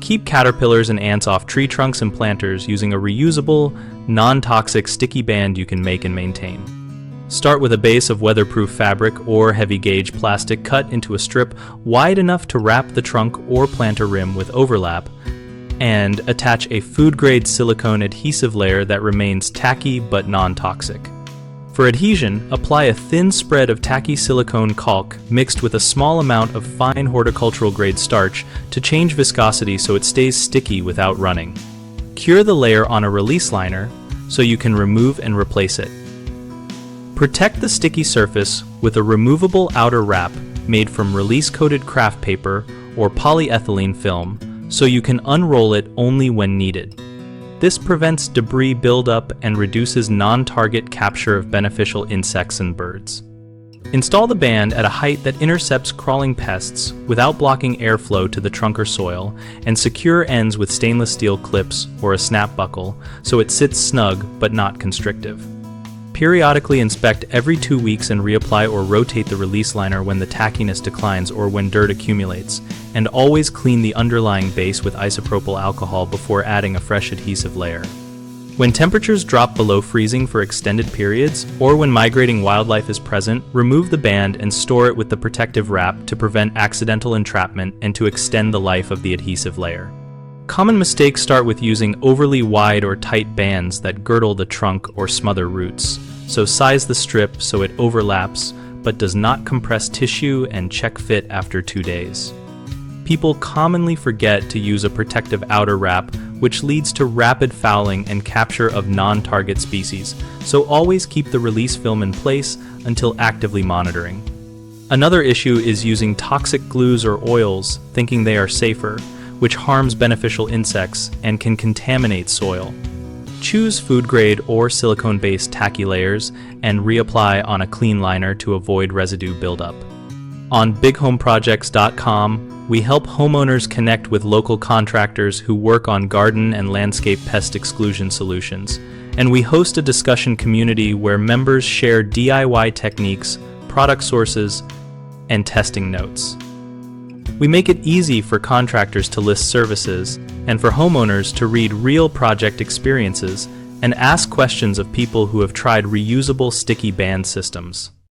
Keep caterpillars and ants off tree trunks and planters using a reusable, non-toxic sticky band you can make and maintain. Start with a base of weatherproof fabric or heavy-gauge plastic cut into a strip wide enough to wrap the trunk or planter rim with overlap, and attach a food-grade silicone adhesive layer that remains tacky but non-toxic. For adhesion, apply a thin spread of tacky silicone caulk mixed with a small amount of fine horticultural-grade starch to change viscosity so it stays sticky without running. Cure the layer on a release liner so you can remove and replace it. Protect the sticky surface with a removable outer wrap made from release-coated craft paper or polyethylene film so you can unroll it only when needed. This prevents debris buildup and reduces non-target capture of beneficial insects and birds. Install the band at a height that intercepts crawling pests without blocking airflow to the trunk or soil, and secure ends with stainless steel clips or a snap buckle so it sits snug but not constrictive. Periodically inspect every 2 weeks and reapply or rotate the release liner when the tackiness declines or when dirt accumulates, and always clean the underlying base with isopropyl alcohol before adding a fresh adhesive layer. When temperatures drop below freezing for extended periods, or when migrating wildlife is present, remove the band and store it with the protective wrap to prevent accidental entrapment and to extend the life of the adhesive layer. Common mistakes start with using overly wide or tight bands that girdle the trunk or smother roots. So size the strip so it overlaps but does not compress tissue, and check fit after 2 days. People commonly forget to use a protective outer wrap, which leads to rapid fouling and capture of non-target species, so always keep the release film in place until actively monitoring. Another issue is using toxic glues or oils, thinking they are safer, which harms beneficial insects and can contaminate soil. Choose food-grade or silicone-based tacky layers and reapply on a clean liner to avoid residue buildup. On bighomeprojects.com, we help homeowners connect with local contractors who work on garden and landscape pest exclusion solutions, and we host a discussion community where members share DIY techniques, product sources, and testing notes. We make it easy for contractors to list services and for homeowners to read real project experiences and ask questions of people who have tried reusable sticky band systems.